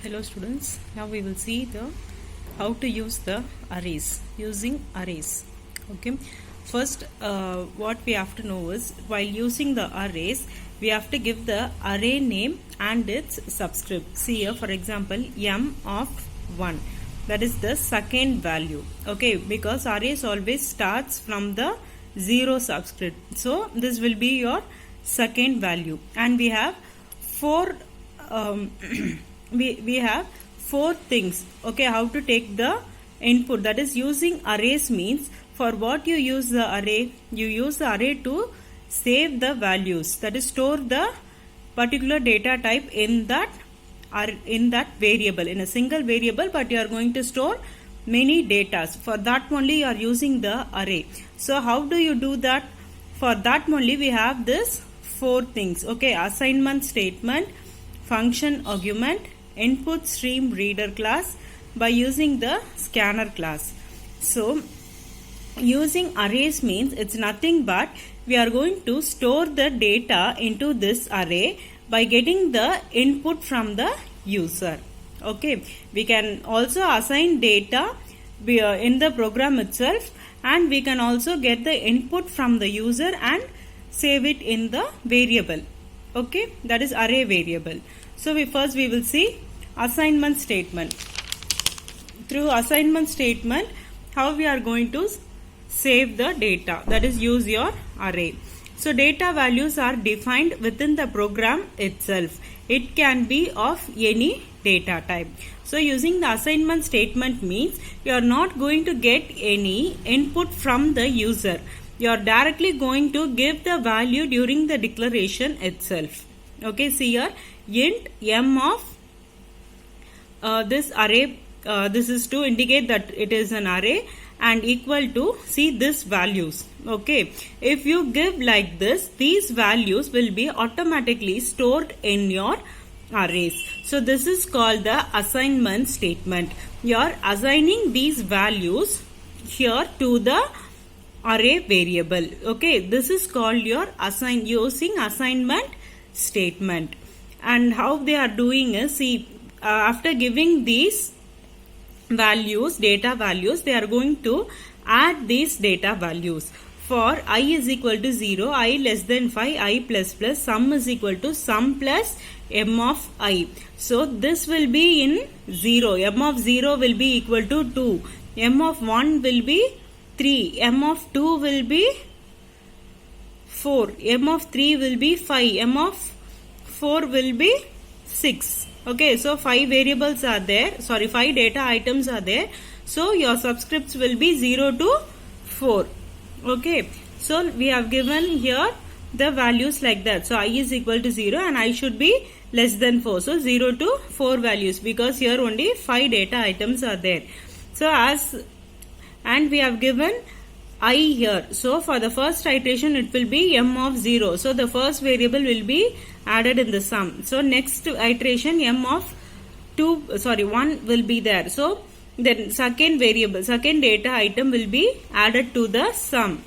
Hello students, now we will see the how to use the arrays, using arrays. Okay, first what we have to know is while using the arrays we have to give the array name and its subscript. See here, for example, m of 1, that is the second value. Okay, because arrays always starts from the 0 subscript, so this will be your second value, and we have four we have four things. Okay, how to take the input, that is using arrays means for what you use the array, you use the array to save the values, that is store the particular data type in that variable, in a single variable, but you are going to store many datas. For that only you are using the array. So how do you do that? For that only we have this four things. Okay, assignment statement, function argument, input stream reader class, by using the scanner class. So using arrays means it's nothing but we are going to store the data into this array by getting the input from the user. Okay, we can also assign data in the program itself, and we can also get the input from the user and save it in the variable. Okay, that is array variable. So we will see assignment statement. Through assignment statement, how we are going to save the data, that is use your array. So data values are defined within the program itself. It can be of any data type. So using the assignment statement means you are not going to get any input from the user. You are directly going to give the value during the declaration itself. Okay, see here, int m of this array, this is to indicate that it is an array, and equal to, see, this values. Okay, if you give like this, these values will be automatically stored in your arrays. So this is called the assignment statement. You are assigning these values here to the array variable. Okay, this is called your using assignment statement. And how they are doing is, see, after giving these values, data values, they are going to add these data values. For I is equal to 0, I less than 5, I plus plus, sum is equal to sum plus m of I. So this will be in 0, m of 0 will be equal to 2, m of 1 will be 3, m of 2 will be 4, m of 3 will be 5, m of 4 will be 6. Okay, so 5 variables are there, 5 data items are there. So your subscripts will be 0 to 4. Okay, so we have given here the values like that. So I is equal to 0 and I should be less than 4. So 0 to 4 values, because here only 5 data items are there. So and we have given I here. So for the first iteration it will be m of 0. So the first variable will be added in the sum. So next iteration m of 1 will be there. So then second data item will be added to the sum.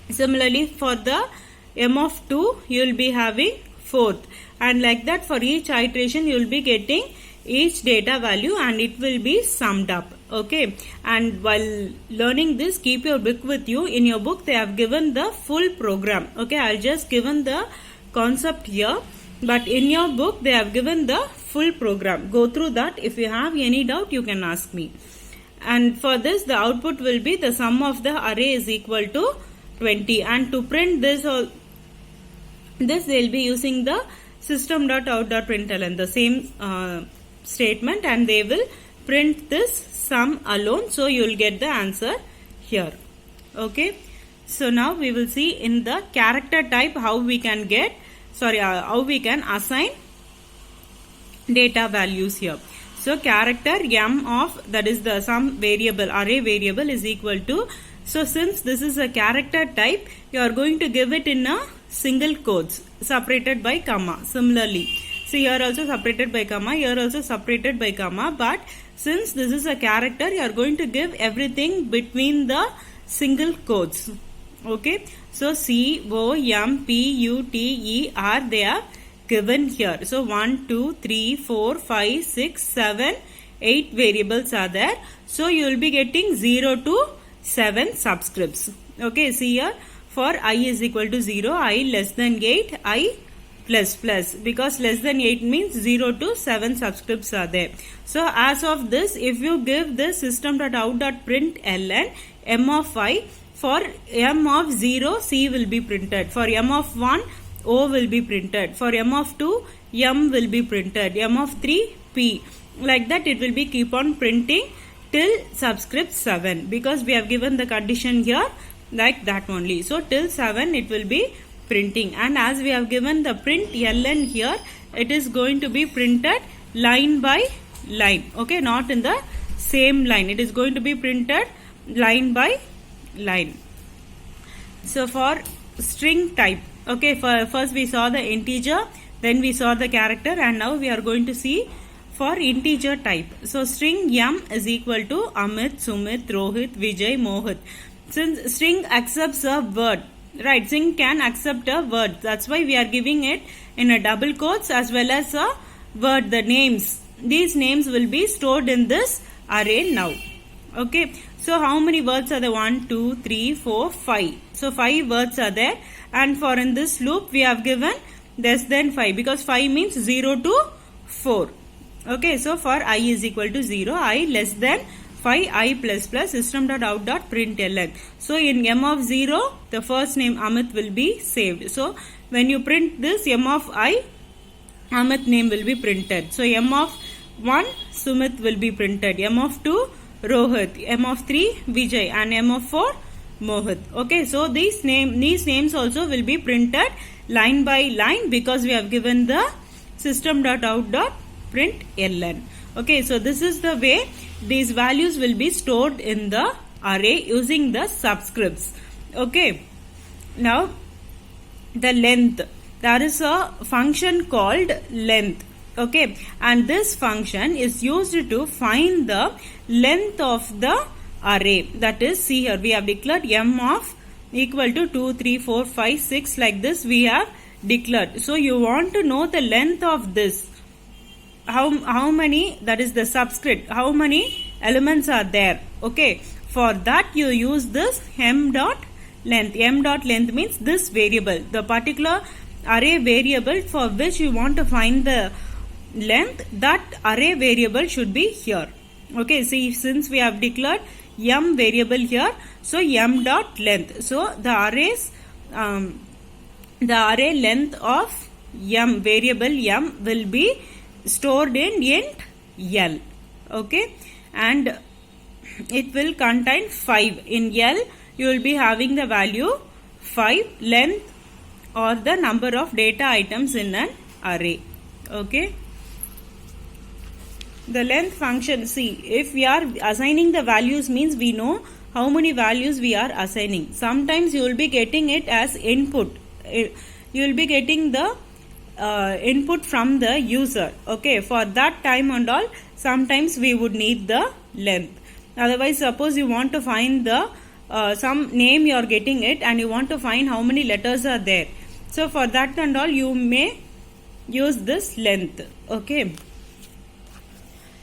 Similarly for the m of 2 you will be having fourth, and like that for each iteration you will be getting each data value and it will be summed up. Okay, and while learning this, keep your book with you. In your book they have given the full program. Okay, I'll just given the concept here, but in your book they have given the full program. Go through that. If you have any doubt you can ask me. And for this the output will be the sum of the array is equal to 20, and to print this they will be using the system.out.println, the same statement, and they will print this sum alone, so you will get the answer here. Okay, so now we will see in the character type how we can how we can assign data values here. So character m of, that is the sum variable, array variable, is equal to, so since this is a character type, you are going to give it in a single quotes separated by comma. Similarly, see here also separated by comma, here also separated by comma, but since this is a character, you are going to give everything between the single quotes. Okay, so C, O, M, P, U, T, E, R, they are given here. So 1, 2, 3, 4, 5, 6, 7, 8 variables are there. So you will be getting 0 to 7 subscripts. Okay, see here, for I is equal to 0, I less than 8, I plus plus, because less than 8 means 0 to 7 subscripts are there. So as of this, if you give this system.out.println m of I, for m of 0, C will be printed. For m of 1, O will be printed. For m of 2, M will be printed. M of 3, P. Like that it will be keep on printing till subscript 7, because we have given the condition here like that only. So till 7 it will be printing, and as we have given the print ln here, it is going to be printed line by line. Okay, not in the same line. It is going to be printed line by line. So for string type, okay, first we saw the integer, then we saw the character, and now we are going to see for integer type. So string M is equal to Amit, Sumit, Rohit, Vijay, Mohit. Since string accepts a word, right, string can accept a word. That's why we are giving it in a double quotes as well as a word, the names. These names will be stored in this array now. Okay, so how many words are there? 1, 2, 3, 4, 5. So 5 words are there, and for in this loop we have given less than 5, because 5 means 0 to 4. Okay, so for I is equal to 0, I less than 5, I plus plus, system.out.println. So in m of 0, the first name Amit will be saved. So when you print this m of I, Amit name will be printed. So m of 1, Sumit will be printed. M of 2, Rohit. M of 3, Vijay. And m of 4, Mohit. Okay, so these names also will be printed line by line, because we have given the system.out.println. Okay, so this is the way these values will be stored in the array using the subscripts. Okay, now the length. There is a function called length. Okay, and this function is used to find the length of the array. That is, see here, we have declared m of equal to 2, 3, 4, 5, 6, like this we have declared. So you want to know the length of this. How many, that is the subscript, how many elements are there. Okay, for that you use this m dot length. M dot length means this variable, the particular array variable for which you want to find the length, that array variable should be here. Okay, see, since we have declared m variable here, so m dot length. So the array length of m variable m will be stored in int L. Okay, and it will contain 5. In L you will be having the value 5, length or the number of data items in an array. Okay, the length function, see, if we are assigning the values means we know how many values we are assigning. Sometimes you will be getting it as input. You will be getting the input from the user. Okay, for that time and all, sometimes we would need the length. Otherwise, suppose you want to find the some name you are getting it, and you want to find how many letters are there. So for that and all, you may use this length. Okay,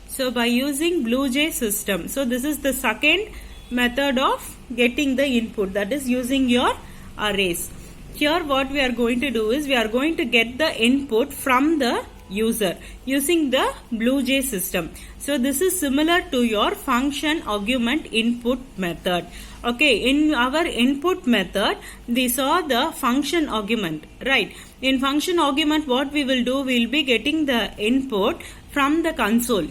so by using BlueJ system, so this is the second method of getting the input, that is using your arrays. Here what we are going to do is we are going to get the input from the user using the BlueJ system. So this is similar to your function argument input method. Okay, in our input method we saw the function argument, right? In function argument what we will do, we will be getting the input from the console.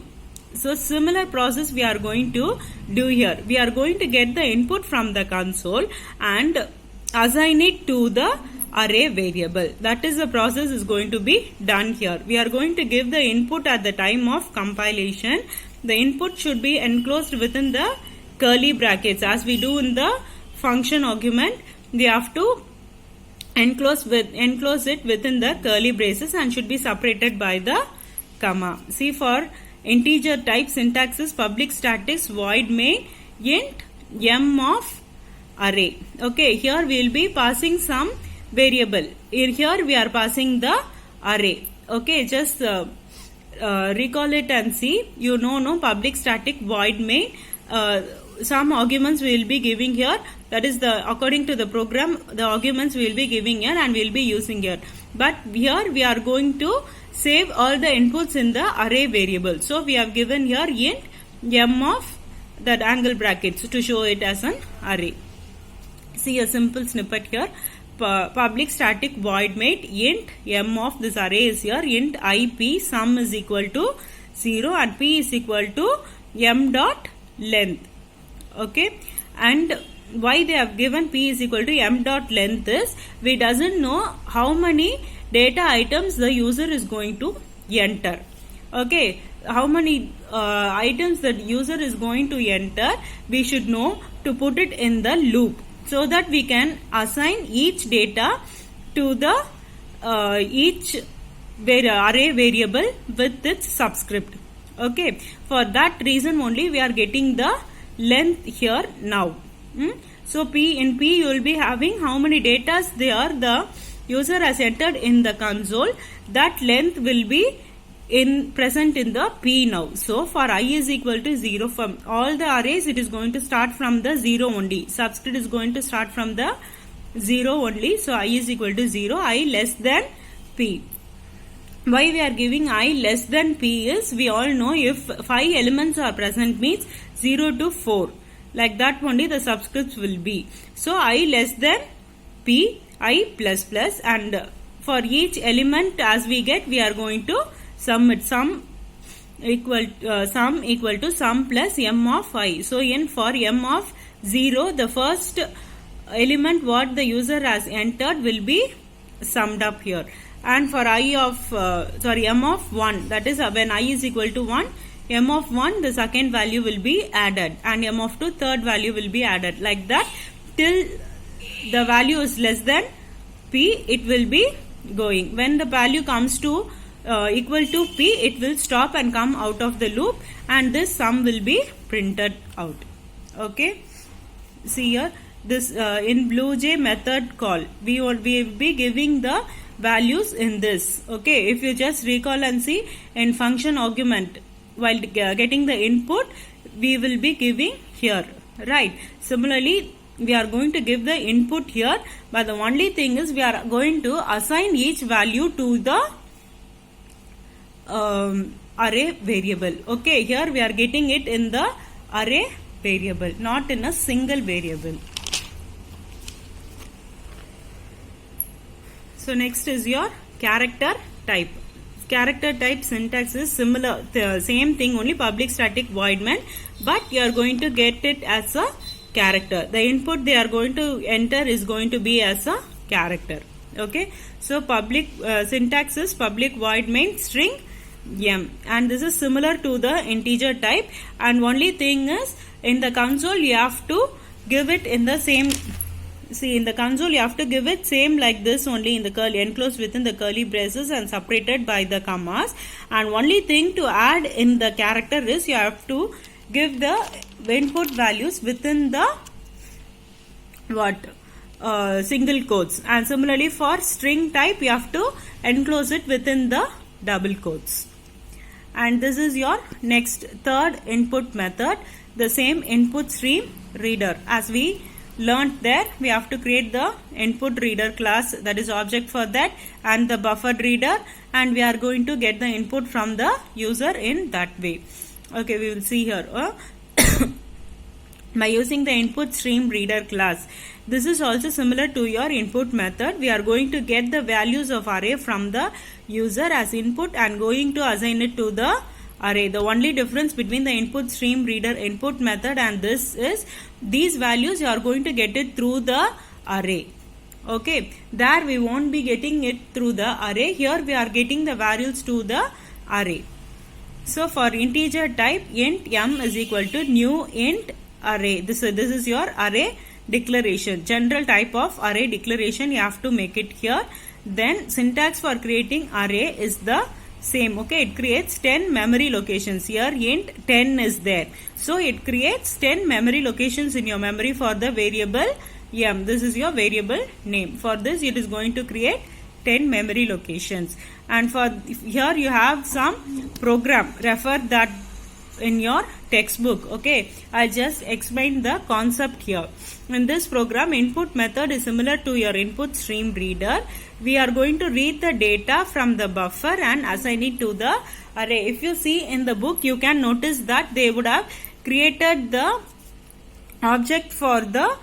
So similar process we are going to do here. We are going to get the input from the console and assign it to the array variable. That is the process is going to be done here. We are going to give the input at the time of compilation. The input should be enclosed within the curly brackets. As we do in the function argument, we have to enclose it within the curly braces and should be separated by the comma. See, for integer type syntax is public static void main int m of array. Okay, here we will be passing some variable. Here we are passing the array. Okay, just recall it and see. You know, no public static void main. Some arguments we will be giving here. That is the according to the program, the arguments we will be giving here and we will be using here. But here we are going to save all the inputs in the array variable. So we have given here int m of that angle brackets to show it as an array. See a simple snippet here. Public static void main int m of this array is here. Int ip sum is equal to 0 and p is equal to m dot length. Okay, and why they have given p is equal to m dot length is we doesn't know how many data items the user is going to enter. Okay, how many items that user is going to enter, we should know to put it in the loop so that we can assign each data to the each array variable with its subscript. Okay, for that reason only we are getting the length here now. So in P you will be having how many data the user has entered in the console. That length will be present in the P now. So for I is equal to 0, from all the arrays it is going to start from the 0 only. Subscript is going to start from the 0 only. So I is equal to 0, I less than P. Why we are giving I less than P is we all know if 5 elements are present means 0 to 4. Like that only the subscripts will be. So I less than P, I plus plus, and for each element as we get we are going to sum it. Sum equal to sum plus m of I. So for m of 0 the first element what the user has entered will be summed up here. And for I of m of 1, that is when I is equal to 1, m of 1 the second value will be added and m of 2 third value will be added. Like that till the value is less than P it will be going. When the value comes to equal to P it will stop and come out of the loop and this sum will be printed out. Okay, see here this in BlueJ method call we will be giving the values in this. Okay, if you just recall and see in function argument while getting the input we will be giving here, right? Similarly we are going to give the input here, but the only thing is we are going to assign each value to the array variable. Okay, here we are getting it in the array variable, not in a single variable. So next is your character type. Character type syntax is similar, the same thing, only public static void main, but you are going to get it as a character. The input they are going to enter is going to be as a character. Okay, so public syntax is public void main string m, and this is similar to the integer type, and only thing is in the console you have to give it in the same. See, in the console you have to give it same like this only, in the curly, enclosed within the curly braces and separated by the commas. And only thing to add in the character is you have to give the input values within the single quotes. And similarly for string type you have to enclose it within the double quotes. And this is your next third input method, the same input stream reader. As we learnt there, we have to create the input reader class, that is object for that, and the buffered reader, and we are going to get the input from the user in that way. Okay, we will see here by using the input stream reader class. This is also similar to your input method. We are going to get the values of array from the user as input and going to assign it to the array. The only difference between the input stream reader input method and this is these values you are going to get it through the array. Okay, there we won't be getting it through the array. Here we are getting the values to the array. So for integer type, int m is equal to new int array. This is your array declaration. General type of array declaration you have to make it here. Then syntax for creating array is the same. Okay, it creates 10 memory locations. Here int 10 is there, so it creates 10 memory locations in your memory for the variable m. This is your variable name. For this it is going to create 10 memory locations. and for here you have some program, refer that in your textbook. Okay, I just explained the concept here. In this program, input method is similar to your input stream reader. We are going to read the data from the buffer and assign it to the array. If you see in the book, you can notice that they would have created the object for the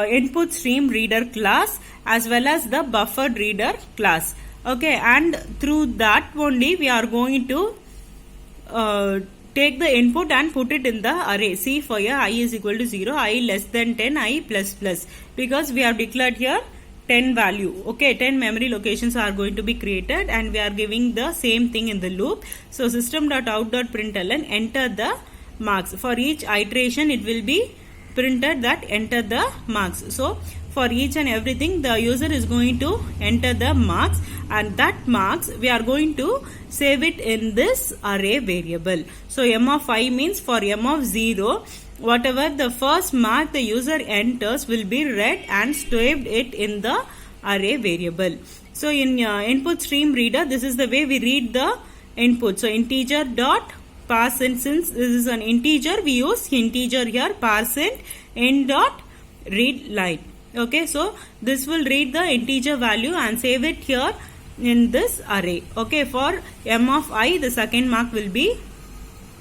input stream reader class as well as the buffered reader class. Okay, and through that only we are going to take the input and put it in the array. See, for here I is equal to 0, I less than 10, I plus plus, because we have declared here 10 value. Okay, 10 memory locations are going to be created and we are giving the same thing in the loop. So system.out.println, enter the marks. For each iteration it will be printed that enter the marks. So for each and everything the user is going to enter the marks, and that marks we are going to save it in this array variable. So m of I means for m of 0, whatever the first mark the user enters will be read and saved it in the array variable. So in input stream reader, this is the way we read the input. So integer dot parseInt, since this is an integer, we use integer here, parseInt int dot read line. Okay, so this will read the integer value and save it here in this array. Okay, for m of I, the second mark will be,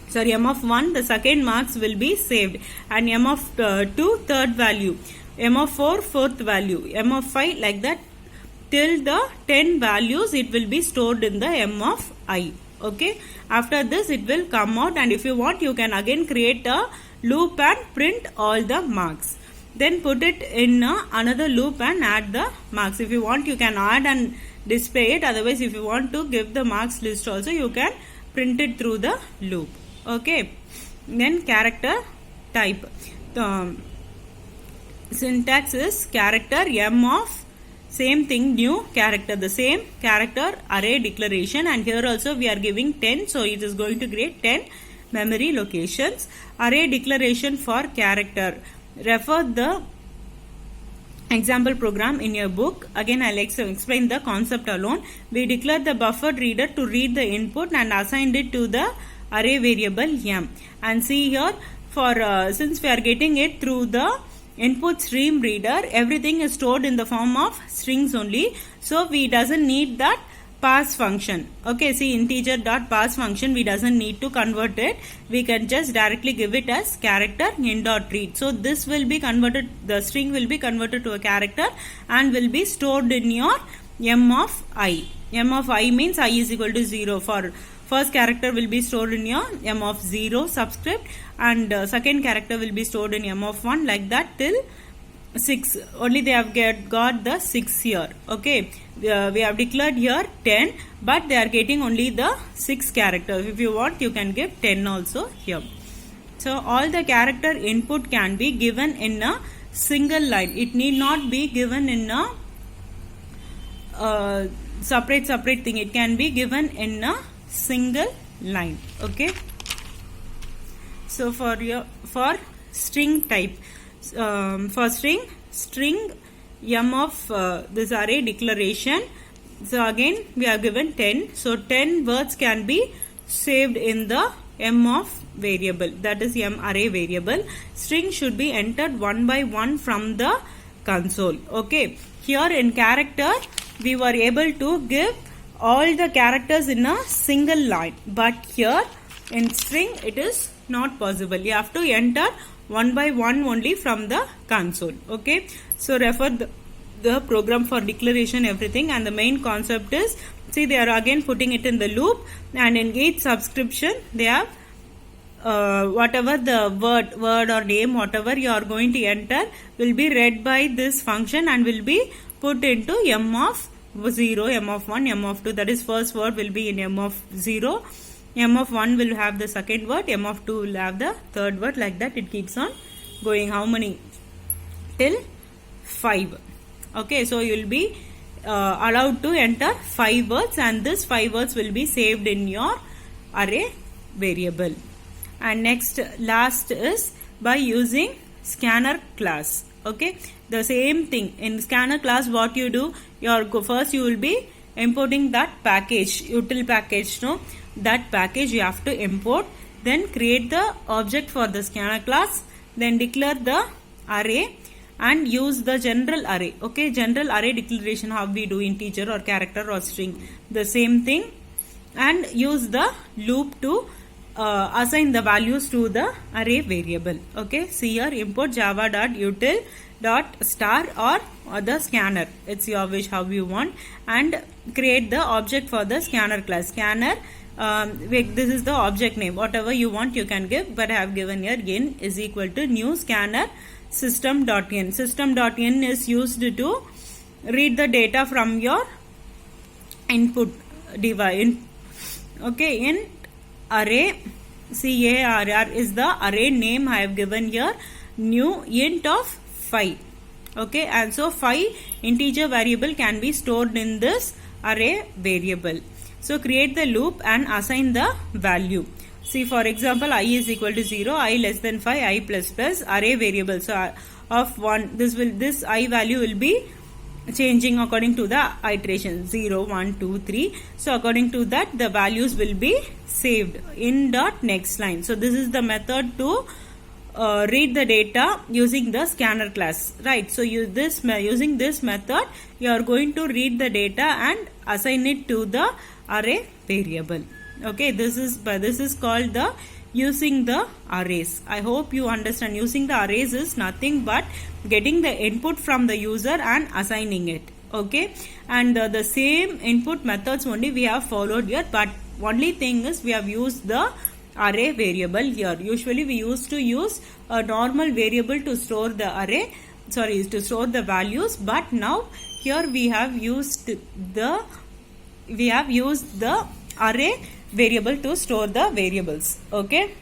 sorry, m of 1, the second marks will be saved, and m of 2, third value, m of 4, fourth value, m of 5, like that till the 10 values it will be stored in the m of I. Okay, after this it will come out, and if you want you can again create a loop and print all the marks. Then put it in another loop and add the marks. If you want you can add and display it, otherwise if you want to give the marks list also you can print it through the loop. Okay, then character type. The syntax is character m of same thing, new character, the same character array declaration, and here also we are giving 10, so it is going to create 10 memory locations. Array declaration for character, refer the example program in your book. Again I'll explain the concept alone. We declare the buffered reader to read the input and assigned it to the array variable m. And see here, for since we are getting it through the input stream reader, everything is stored in the form of strings only, so we doesn't need that parse function. Okay, see, integer dot parse function, we doesn't need to convert it, we can just directly give it as character int dot read. So this will be converted, the string will be converted to a character and will be stored in your m of I. M of I means I is equal to 0. For first character will be stored in your m of 0 subscript, and second character will be stored in m of 1, like that till 6. Only they have got the 6 here. Okay, we have declared here 10, but they are getting only the 6 characters. If you want you can give 10 also here. So all the character input can be given in a single line. It need not be given in a separate thing. It can be given in a single line. Okay, so for string type, for string m of this array declaration, so again we are given 10, so 10 words can be saved in the m of variable, that is m array variable. String should be entered one by one from the console. Okay, here in character we were able to give all the characters in a single line, but here in string it is not possible. You have to enter one by one only from the console. Okay, so refer the program for declaration, everything, and the main concept is, see, they are again putting it in the loop, and in each subscription they have whatever the word or name, whatever you are going to enter will be read by this function and will be put into m of 0, m of 1, m of 2, that is first word will be in m of 0, m of 1 will have the second word, m of 2 will have the third word, like that it keeps on going. How many? Till 5. Okay, so you will be allowed to enter 5 words, and this 5 words will be saved in your array variable. And next, last is by using scanner class. Okay, the same thing in scanner class, what you do, first you will be importing that package, util package, no, that package you have to import, then create the object for the scanner class, then declare the array and use the general array. Okay, general array declaration, how we do integer or character or string, the same thing, and use the loop to assign the values to the array variable. Okay, see here, import java.util.star or the scanner, it's your wish how you want, and create the object for the scanner class. Scanner, this is the object name, whatever you want you can give, but I have given here n is equal to new scanner system.n. System.n is used to read the data from your input device. Okay, in array, CARR is the array name I have given here, new int of 5. Okay, and so 5 integer variable can be stored in this array variable. So create the loop and assign the value. See, for example, I is equal to 0, I less than 5, I plus plus, array variable. So of 1, this I value will be changing according to the iteration 0, 1, 2, 3. So according to that, the values will be saved in dot next line. So this is the method to read the data using the scanner class, right? So using this method, you are going to read the data and assign it to the array variable. Okay, this is called the using the arrays. I hope you understand. Using the arrays is nothing but getting the input from the user and assigning it. Okay, and the same input methods only we have followed here, but only thing is we have used the array variable here. Usually we used to use a normal variable to store the array, to store the values, but now here we have used the array variable to store the variables. Okay.